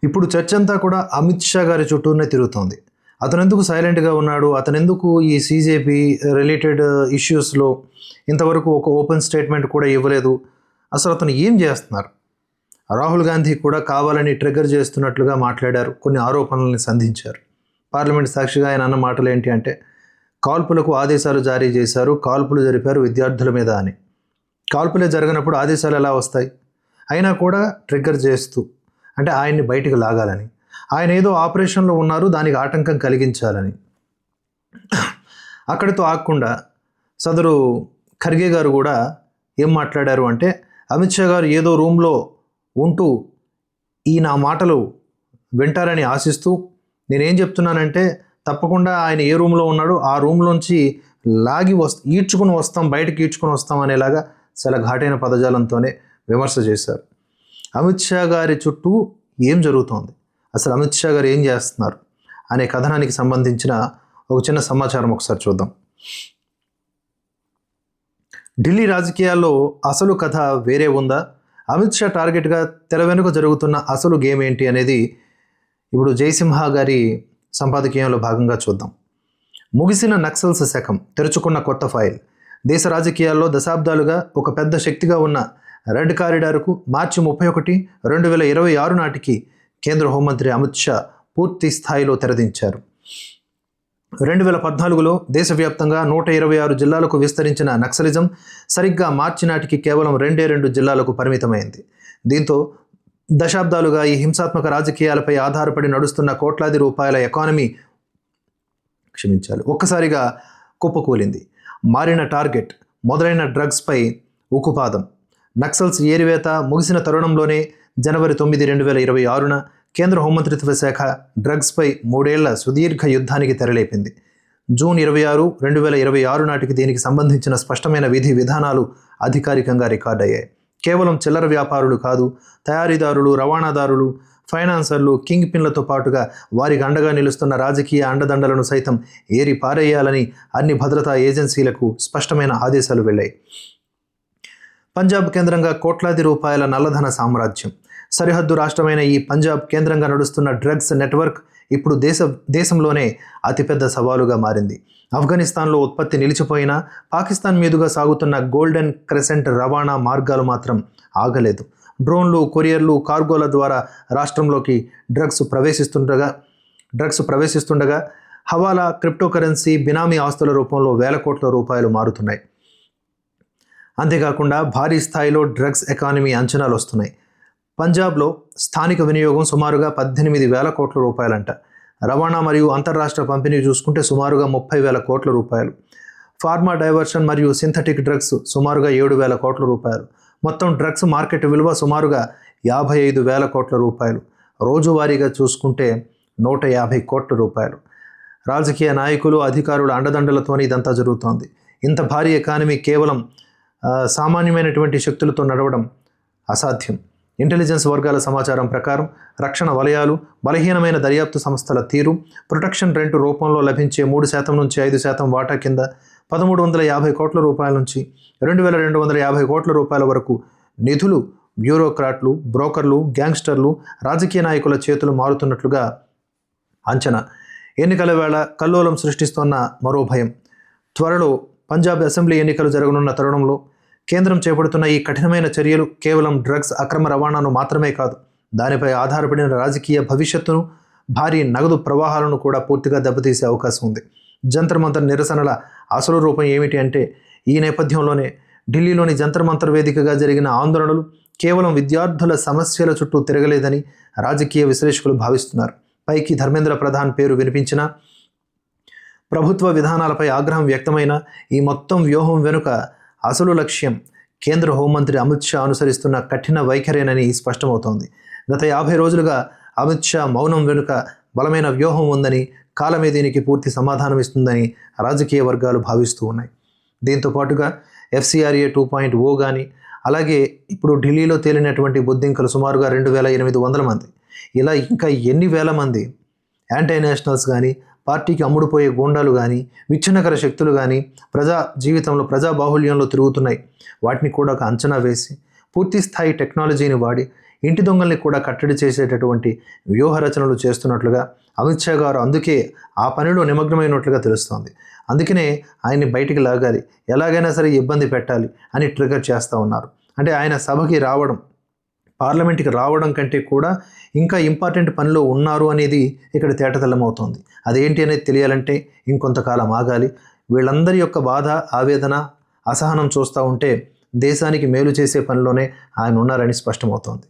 ఇప్పుడు చర్చ అంతా కూడా అమిత్ షా గారి చుట్టూనే తిరుగుతోంది. అతను ఎందుకు సైలెంట్గా ఉన్నాడు, అతను ఎందుకు ఈ సీజేపీ రిలేటెడ్ ఇష్యూస్లో ఇంతవరకు ఒక ఓపెన్ స్టేట్మెంట్ కూడా ఇవ్వలేదు, అసలు అతను ఏం చేస్తున్నారు? రాహుల్ గాంధీ కూడా కావాలని ట్రిగ్గర్ చేస్తున్నట్లుగా మాట్లాడారు, కొన్ని ఆరోపణలను సంధించారు. పార్లమెంట్ సాక్షిగా ఆయన అన్న మాటలు ఏంటి అంటే, కాల్పులకు ఆదేశాలు జారీ చేశారు, కాల్పులు జరిపారు విద్యార్థుల మీద అని. కాల్పులే జరగనప్పుడు ఆదేశాలు ఎలా వస్తాయి? అయినా కూడా ట్రిగ్గర్ చేస్తూ, అంటే ఆయన్ని బయటికి లాగాలని, ఆయన ఏదో ఆపరేషన్లో ఉన్నారు, దానికి ఆటంకం కలిగించాలని. అక్కడితో ఆగకుండా సదరు ఖర్గే గారు కూడా ఏం మాట్లాడారు అంటే, అమిత్ షా గారు ఏదో రూమ్లో ఉంటూ ఈ నా మాటలు వింటారని ఆశిస్తూ, నేనేం చెప్తున్నానంటే తప్పకుండా ఆయన ఏ రూమ్లో ఉన్నాడో ఆ రూమ్లోంచి ఈడ్చుకుని వస్తాం, బయటకు ఈడ్చుకుని వస్తాం అనేలాగా చాలా ఘాటైన పదజాలంతోనే విమర్శ చేశారు. అమిత్ షా గారి చుట్టూ ఏం జరుగుతోంది, అసలు అమిత్ షా గారు ఏం చేస్తున్నారు అనే కథనానికి సంబంధించిన ఒక చిన్న సమాచారం ఒకసారి చూద్దాం. ఢిల్లీ రాజకీయాల్లో అసలు కథ వేరే ఉందా? అమిత్ షా టార్గెట్గా తెర వెనుక జరుగుతున్న అసలు గేమ్ ఏంటి అనేది ఇప్పుడు జయసింహ గారి సంపాదకీయంలో భాగంగా చూద్దాం. ముగిసిన నక్సల్స్ శకం, తెరుచుకున్న కొత్త ఫైల్. దేశ రాజకీయాల్లో దశాబ్దాలుగా ఒక పెద్ద శక్తిగా ఉన్న రెడ్ కారిడార్కు మార్చి 31, 2026 నాటికి కేంద్ర హోంమంత్రి అమిత్ షా పూర్తి స్థాయిలో తెరదించారు. 2014లో దేశవ్యాప్తంగా 126 జిల్లాలకు విస్తరించిన నక్సలిజం సరిగ్గా మార్చి నాటికి కేవలం 2 జిల్లాలకు పరిమితమైంది. దీంతో దశాబ్దాలుగా ఈ హింసాత్మక రాజకీయాలపై ఆధారపడి నడుస్తున్న కోట్లాది రూపాయల ఎకానమీ ఒక్కసారిగా కుప్పకూలింది. మారిన టార్గెట్, మొదలైన డ్రగ్స్పై ఉక్కుపాదం. నక్సల్స్ ఏరివేత ముగిసిన తరుణంలోనే జనవరి 9, 2026న కేంద్ర హోంమంత్రిత్వ శాఖ డ్రగ్స్పై 3 ఏళ్ల సుదీర్ఘ యుద్ధానికి తెరలేపింది. జూన్ 26, 2026 నాటికి దీనికి సంబంధించిన స్పష్టమైన విధి విధానాలు అధికారికంగా రికార్డయ్యాయి. కేవలం చిల్లర వ్యాపారులు కాదు, తయారీదారులు, రవాణాదారులు, ఫైనాన్సర్లు, కింగ్ పిన్లతో పాటుగా వారికి అండగా నిలుస్తున్న రాజకీయ అండదండలను సైతం ఏరి పారేయాలని అన్ని భద్రతా ఏజెన్సీలకు స్పష్టమైన ఆదేశాలు వెళ్ళాయి. పంజాబ్ కేంద్రంగా కోట్లాది రూపాయల నల్లధన సామ్రాజ్యం. సరిహద్దు రాష్ట్రమైన ఈ పంజాబ్ కేంద్రంగా నడుస్తున్న డ్రగ్స్ నెట్వర్క్ ఇప్పుడు దేశంలోనే అతిపెద్ద సవాలుగా మారింది. ఆఫ్ఘనిస్తాన్లో ఉత్పత్తి నిలిచిపోయినా పాకిస్తాన్ మీదుగా సాగుతున్న గోల్డెన్ క్రెసెంట్ రవాణా మార్గాలు మాత్రం ఆగలేదు. డ్రోన్లు, కొరియర్లు, కార్గోల ద్వారా రాష్ట్రంలోకి డ్రగ్స్ ప్రవేశిస్తుండగా హవాలా, క్రిప్టోకరెన్సీ, బినామీ ఆస్తుల రూపంలో వేల కోట్ల రూపాయలు మారుతున్నాయి. అంతేకాకుండా భారీ స్థాయిలో డ్రగ్స్ ఎకానమీ అంచనాలు వస్తున్నాయి. పంజాబ్లో స్థానిక వినియోగం సుమారుగా 18,000 కోట్ల రూపాయలంట. రవాణా మరియు అంతర్రాష్ట్ర పంపిణీ చూసుకుంటే సుమారుగా 30,000 కోట్ల రూపాయలు. ఫార్మా డైవర్షన్ మరియు సింథటిక్ డ్రగ్స్ సుమారుగా 7,000 కోట్ల రూపాయలు. మొత్తం డ్రగ్స్ మార్కెట్ విలువ సుమారుగా 55,000 కోట్ల రూపాయలు. రోజువారీగా చూసుకుంటే 150 కోట్ల రూపాయలు. రాజకీయ నాయకులు, అధికారుల అండదండలతోనే ఇదంతా జరుగుతోంది. ఇంత భారీ ఎకానమీ కేవలం సామాన్యమైనటువంటి శక్తులతో నడవడం అసాధ్యం. ఇంటెలిజెన్స్ వర్గాల సమాచారం ప్రకారం రక్షణ వలయాలు, బలహీనమైన దర్యాప్తు సంస్థల తీరు, ప్రొటెక్షన్ రెంట్ రూపంలో లభించే 3% నుంచి 5% వాటా కింద 1,350 కోట్ల రూపాయల నుంచి 2,250 కోట్ల రూపాయల వరకు నిధులు బ్యూరోక్రాట్లు, బ్రోకర్లు, గ్యాంగ్స్టర్లు, రాజకీయ నాయకుల చేతులు మారుతున్నట్లుగా అంచనా. ఎన్నికల వేళ కల్లోలం సృష్టిస్తోన్న మరో భయం. త్వరలో పంజాబ్ అసెంబ్లీ ఎన్నికలు జరగనున్న తరుణంలో కేంద్రం చేపడుతున్న ఈ కఠినమైన చర్యలు కేవలం డ్రగ్స్ అక్రమ రవాణాను మాత్రమే కాదు, దానిపై ఆధారపడిన రాజకీయ భవిష్యత్తును, భారీ నగదు ప్రవాహాలను కూడా పూర్తిగా దెబ్బతీసే అవకాశం ఉంది. జంతర్ మంతర్ నిరసనల అసలు రూపం ఏమిటి అంటే, ఈ నేపథ్యంలోనే ఢిల్లీలోని జంతర్ మంతర్ వేదికగా జరిగిన ఆందోళనలు కేవలం విద్యార్థుల సమస్యల చుట్టూ తిరగలేదని రాజకీయ విశ్లేషకులు భావిస్తున్నారు. పైకి ధర్మేంద్ర ప్రధాన్ పేరు వినిపించినా, ప్రభుత్వ విధానాలపై ఆగ్రహం వ్యక్తమైన ఈ మొత్తం వ్యూహం వెనుక అసలు లక్ష్యం కేంద్ర హోంమంత్రి అమిత్ షా అనుసరిస్తున్న కఠిన వైఖరేనని స్పష్టమవుతోంది. గత 50 రోజులుగా అమిత్ షా మౌనం వెనుక బలమైన వ్యూహం ఉందని, కాలమే దీనికి పూర్తి సమాధానం ఇస్తుందని రాజకీయ వర్గాలు భావిస్తూ ఉన్నాయి. దీంతో పాటుగా FCRA 2.0 కానీ, అలాగే ఇప్పుడు ఢిల్లీలో తేలినటువంటి బొద్దింకలు సుమారుగా 2,800 మంది, ఇలా ఇంకా ఎన్ని వేల మంది యాంటీ నేషనల్స్ కానీ, పార్టీకి అమ్ముడుపోయే గూండాలు కానీ, విచ్ఛిన్నకర శక్తులు కానీ ప్రజా జీవితంలో, ప్రజా బాహుళ్యంలో తిరుగుతున్నాయి. వాటిని కూడా ఒక అంచనా వేసి పూర్తి స్థాయి టెక్నాలజీని వాడి ఇంటి దొంగల్ని కూడా కట్టడి చేసేటటువంటి వ్యూహ రచనలు చేస్తున్నట్లుగా అమిత్ షా గారు అందుకే ఆ పనిలో నిమగ్నమైనట్లుగా తెలుస్తోంది. అందుకనే ఆయన్ని బయటికి లాగాలి, ఎలాగైనా సరే ఇబ్బంది పెట్టాలి అని ట్రిగర్ చేస్తూ ఉన్నారు. అంటే ఆయన సభకి రావడం, పార్లమెంట్కి రావడం కంటే కూడా ఇంకా ఇంపార్టెంట్ పనిలో ఉన్నారు అనేది ఇక్కడ తేటతెల్లమవుతోంది. అదేంటి అనేది తెలియాలంటే ఇంకొంతకాలం ఆగాలి. వీళ్ళందరి యొక్క బాధ, ఆవేదన, అసహనం చూస్తూ ఉంటే దేశానికి మేలు చేసే పనిలోనే ఆయన ఉన్నారని స్పష్టమవుతోంది.